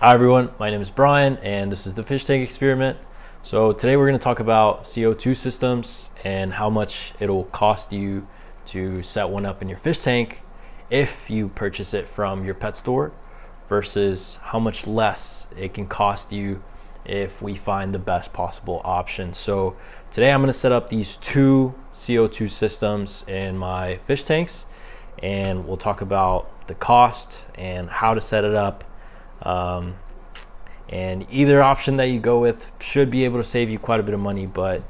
Hi everyone, my name is Brian and this is the fish tank experiment. So today we're going to talk about CO2 systems and how much it'll cost you to set one up in your fish tank if you purchase it from your pet store versus how much less it can cost you if we find the best possible option. So today I'm going to set up these two CO2 systems in my fish tanks and we'll talk about the cost and how to set it up. And either option that you go with should be able to save you quite a bit of money, but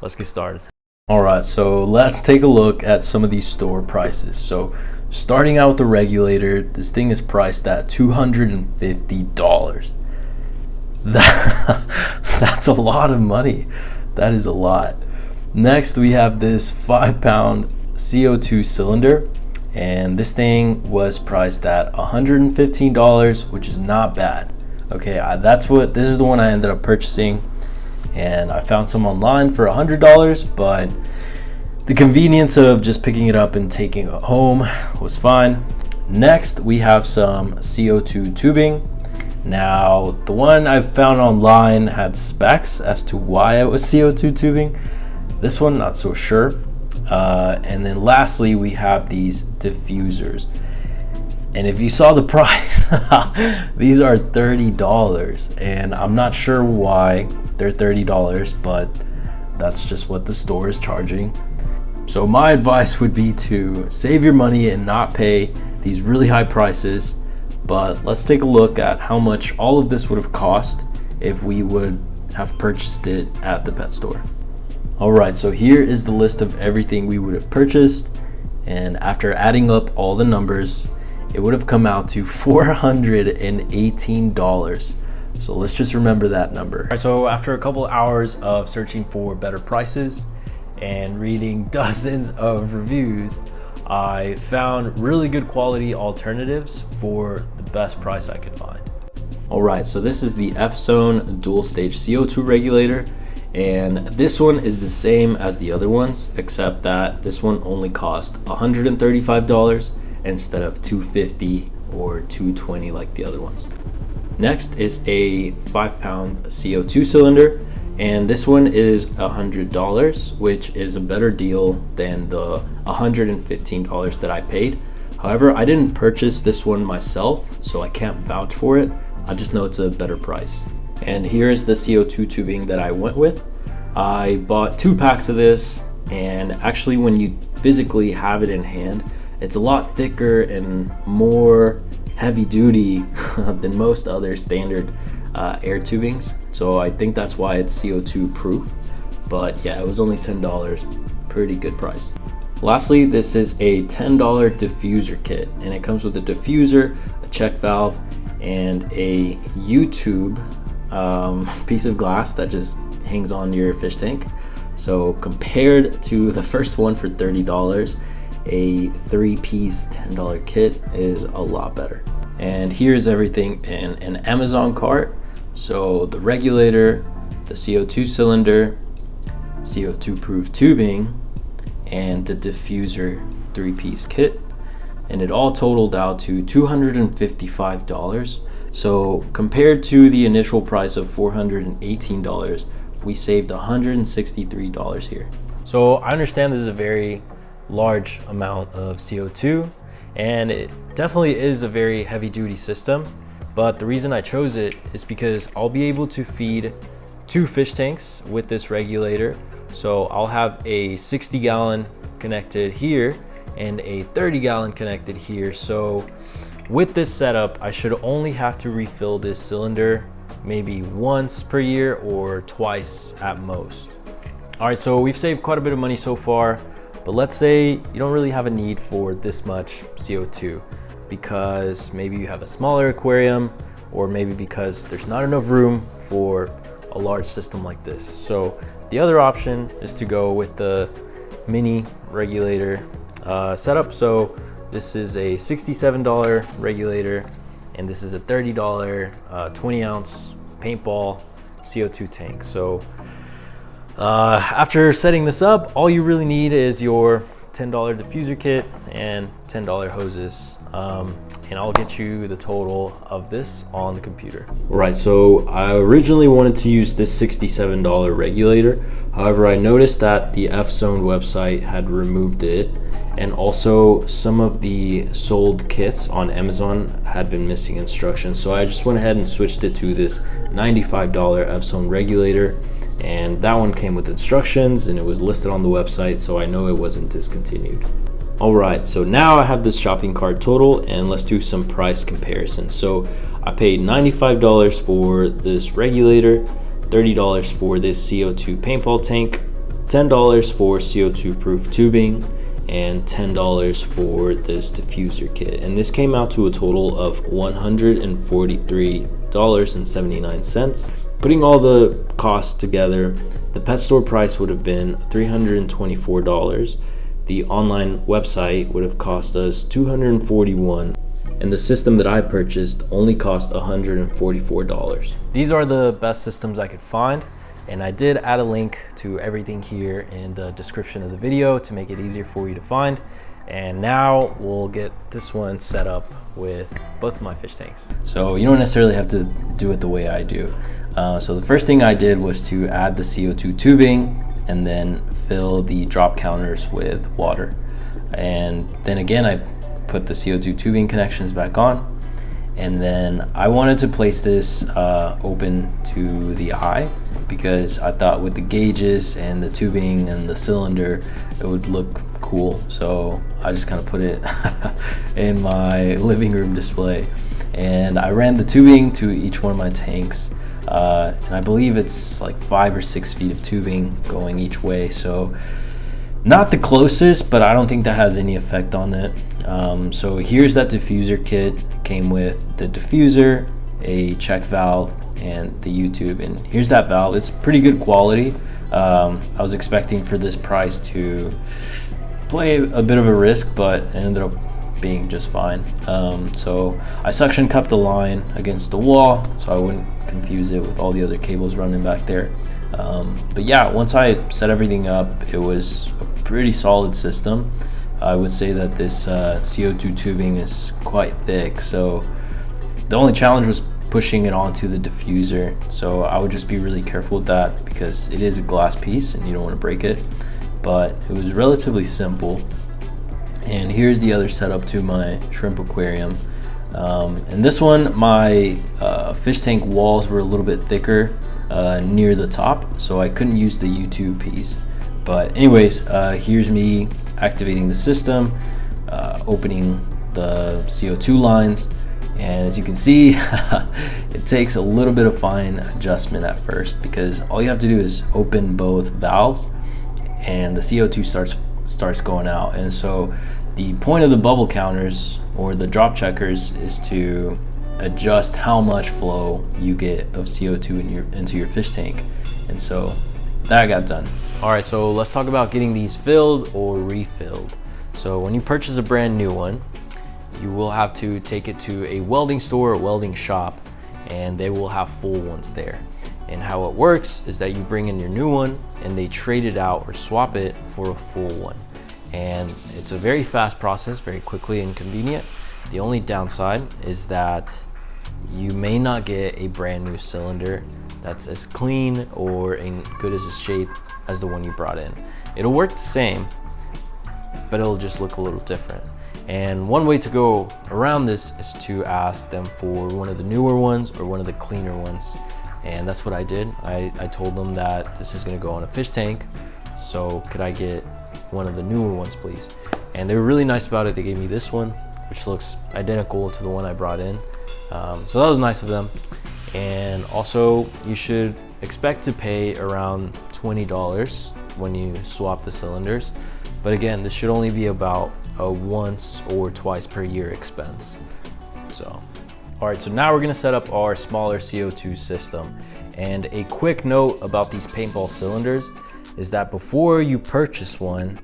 let's get started. All right, so let's take a look at some of these store prices. So starting out with the regulator, this thing is priced at $250. That's a lot of money. That is a lot. Next, we have this 5-pound CO2 cylinder, and this thing was priced at $115, which is not bad. Okay, this is the one I ended up purchasing, and I found some online for $100, but the convenience of just picking it up and taking it home was fine. Next, we have some CO2 tubing. Now, the one I found online had specs as to why it was CO2 tubing. This one, not so sure. And then lastly, we have these diffusers. And if you saw the price, these are $30. And I'm not sure why they're $30, but that's just what the store is charging. So my advice would be to save your money and not pay these really high prices. But let's take a look at how much all of this would have cost if we would have purchased it at the pet store. All right, so here is the list of everything we would have purchased. And after adding up all the numbers, it would have come out to $418. So let's just remember that number. All right, so after a couple hours of searching for better prices and reading dozens of reviews, I found really good quality alternatives for the best price I could find. All right, so this is the F-Zone dual stage CO2 regulator. And this one is the same as the other ones, except that this one only cost $135 instead of $250 or $220 like the other ones. Next is a 5-pound CO2 cylinder, and this one is $100, which is a better deal than the $115 that I paid. However, I didn't purchase this one myself, so I can't vouch for it. I just know it's a better price. And here is the CO2 tubing that I went with. I bought 2 packs of this, and actually when you physically have it in hand, it's a lot thicker and more heavy duty than most other standard air tubings. So I think that's why it's CO2 proof. But yeah, it was only $10, pretty good price. Lastly, this is a $10 diffuser kit, and it comes with a diffuser, a check valve, and a U-tube piece of glass that just hangs on your fish tank. So compared to the first one for $30, a 3-piece $10 kit is a lot better. And here's everything in an Amazon cart. So the regulator, the CO2 cylinder, CO2 proof tubing, and the diffuser 3-piece kit, and it all totaled out to $255. So compared to the initial price of $418, we saved $163 here. So I understand this is a very large amount of CO2, and it definitely is a very heavy duty system, but the reason I chose it is because I'll be able to feed 2 fish tanks with this regulator. So I'll have a 60-gallon connected here and a 30-gallon connected here. So with this setup, I should only have to refill this cylinder maybe once per year or twice at most. All right, so we've saved quite a bit of money so far, but let's say you don't really have a need for this much CO2 because maybe you have a smaller aquarium, or maybe because there's not enough room for a large system like this. So the other option is to go with the mini regulator setup. So this is a $67 regulator, and this is a $30 20-ounce paintball CO2 tank. So after setting this up, all you really need is your $10 diffuser kit and $10 hoses. And I'll get you the total of this on the computer. Right, so I originally wanted to use this $67 regulator. However, I noticed that the F-Zone website had removed it, and also some of the sold kits on Amazon had been missing instructions. So I just went ahead and switched it to this $95 F-Zone regulator, and that one came with instructions and it was listed on the website, so I know it wasn't discontinued. Alright, so now I have this shopping cart total, and let's do some price comparison. So I paid $95 for this regulator, $30 for this CO2 paintball tank, $10 for CO2 proof tubing, and $10 for this diffuser kit. And this came out to a total of $143.79. Putting all the costs together, the pet store price would have been $324. The online website would have cost us $241, and the system that I purchased only cost $144. These are the best systems I could find, and I did add a link to everything here in the description of the video to make it easier for you to find. And now we'll get this one set up with both of my fish tanks. So you don't necessarily have to do it the way I do. So the first thing I did was to add the CO2 tubing and then fill the drop counters with water. And then again, I put the CO2 tubing connections back on. And then I wanted to place this open to the eye, because I thought with the gauges and the tubing and the cylinder, it would look cool. So I just kind of put it in my living room display. And I ran the tubing to each one of my tanks. And I believe it's like 5 or 6 feet of tubing going each way. So not the closest, but I don't think that has any effect on it. So here's that diffuser kit. It came with the diffuser, a check valve, and the U-tube. And here's that valve. It's pretty good quality. I was expecting for this price to play a bit of a risk, but it ended up being just fine. So I suction cupped the line against the wall so I wouldn't confuse it with all the other cables running back there. But yeah, once I set everything up, it was a pretty solid system. I would say that this CO2 tubing is quite thick, so the only challenge was pushing it onto the diffuser. So I would just be really careful with that, because it is a glass piece and you don't want to break it. But it was relatively simple. And here's the other setup to my shrimp aquarium. And this one, my fish tank walls were a little bit thicker near the top, so I couldn't use the U-tube piece. But anyways, here's me activating the system, opening the CO2 lines, and as you can see, it takes a little bit of fine adjustment at first, because all you have to do is open both valves and the CO2 starts going out. And so the point of the bubble counters or the drop checkers is to adjust how much flow you get of CO2 into your fish tank. And so that got done. All right, so let's talk about getting these filled or refilled. So when you purchase a brand new one, you will have to take it to a welding store or welding shop, and they will have full ones there. And how it works is that you bring in your new one and they trade it out or swap it for a full one. And it's a very fast process, very quickly and convenient. The only downside is that you may not get a brand new cylinder that's as clean or in good as a shape as the one you brought in. It'll work the same, but it'll just look a little different. And one way to go around this is to ask them for one of the newer ones or one of the cleaner ones. And that's what I did. I told them that this is gonna go on a fish tank, so could I get one of the newer ones, please? And they were really nice about it. They gave me this one, which looks identical to the one I brought in. So that was nice of them. And also, you should expect to pay around $20 when you swap the cylinders. But again, this should only be about a once or twice per year expense. So, all right, so now we're gonna set up our smaller CO2 system. And a quick note about these paintball cylinders is that before you purchase one,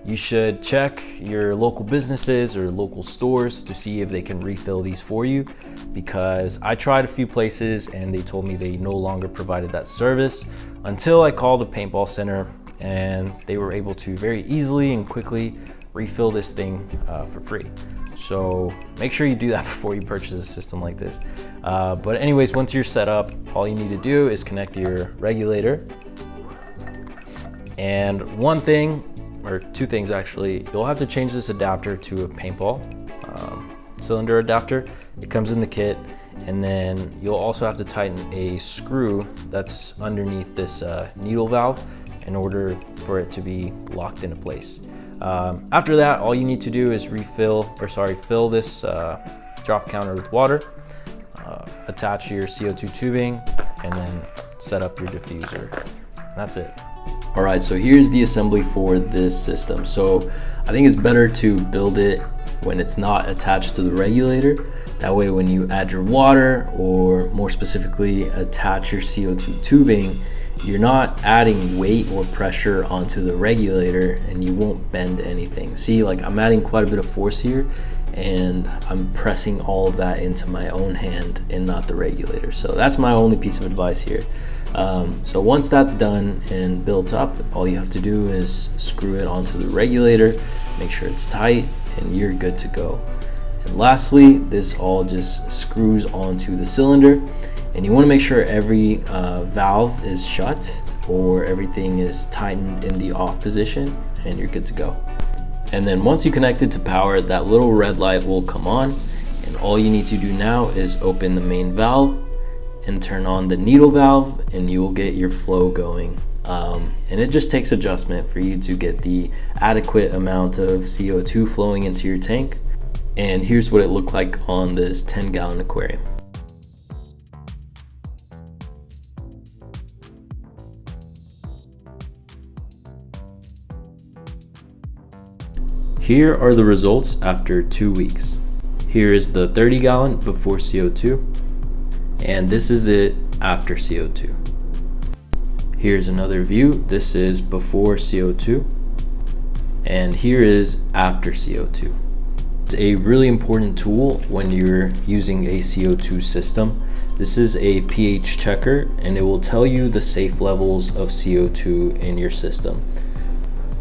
you should check your local businesses or local stores to see if they can refill these for you, because I tried a few places and they told me they no longer provided that service until I called the paintball center, and they were able to very easily and quickly refill this thing for free. So make sure you do that before you purchase a system like this. But anyways, once you're set up, all you need to do is connect your regulator. And one thing, or two things actually, you'll have to change this adapter to a paintball cylinder adapter. It comes in the kit. And then you'll also have to tighten a screw that's underneath this needle valve in order for it to be locked into place. After that, all you need to do is fill this drop counter with water, attach your CO2 tubing, and then set up your diffuser. That's it. All right, so here's the assembly for this system. So I think it's better to build it when it's not attached to the regulator. That way when you add your water, or more specifically attach your CO2 tubing, you're not adding weight or pressure onto the regulator and you won't bend anything. See, like I'm adding quite a bit of force here and I'm pressing all of that into my own hand and not the regulator. So that's my only piece of advice here. So once that's done and built up, all you have to do is screw it onto the regulator, make sure it's tight, and you're good to go. And lastly, this all just screws onto the cylinder, and you want to make sure every valve is shut or everything is tightened in the off position, and you're good to go. And then once you connect it to power, that little red light will come on, and all you need to do now is open the main valve and turn on the needle valve, and you will get your flow going. And it just takes adjustment for you to get the adequate amount of CO2 flowing into your tank. And here's what it looked like on this 10-gallon aquarium. Here are the results after 2 weeks. Here is the 30-gallon before CO2, and this is it after CO2. Here's another view. This is before CO2, and here is after CO2. It's a really important tool when you're using a CO2 system. This is a pH checker, and it will tell you the safe levels of CO2 in your system.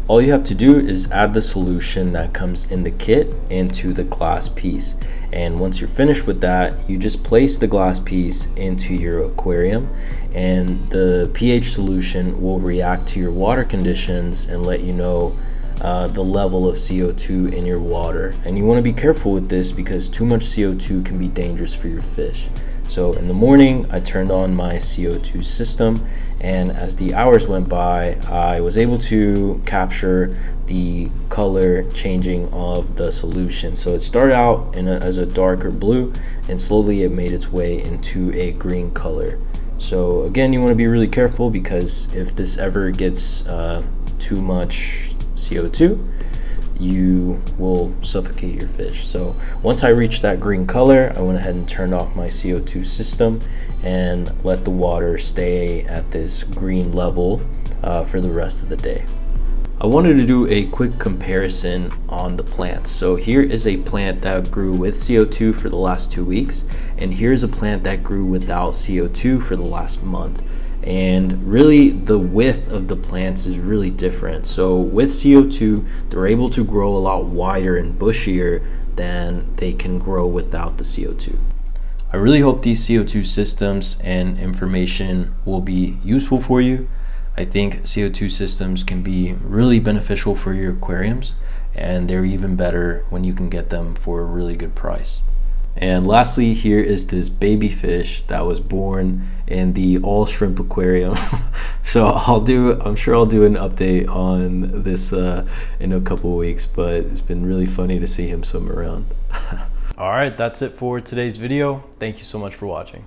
All you have to do is add the solution that comes in the kit into the glass piece. And once you're finished with that, you just place the glass piece into your aquarium, and the pH solution will react to your water conditions and let you know the level of CO2 in your water. And you want to be careful with this because too much CO2 can be dangerous for your fish. So in the morning, I turned on my CO2 system, and as the hours went by, I was able to capture the color changing of the solution. So it started out as a darker blue, and slowly it made its way into a green color. So again, you want to be really careful, because if this ever gets too much CO2, you will suffocate your fish. So once I reached that green color, I went ahead and turned off my CO2 system and let the water stay at this green level for the rest of the day. I wanted to do a quick comparison on the plants. So here is a plant that grew with CO2 for the last 2 weeks, and here's a plant that grew without CO2 for the last month. And really the width of the plants is really different. So with CO2, they're able to grow a lot wider and bushier than they can grow without the CO2. I really hope these CO2 systems and information will be useful for you. I think CO2 systems can be really beneficial for your aquariums, and they're even better when you can get them for a really good price. And lastly, here is this baby fish that was born in the all shrimp aquarium. So I'm sure I'll do an update on this in a couple of weeks, but it's been really funny to see him swim around. All right, that's it for today's video. Thank you so much for watching.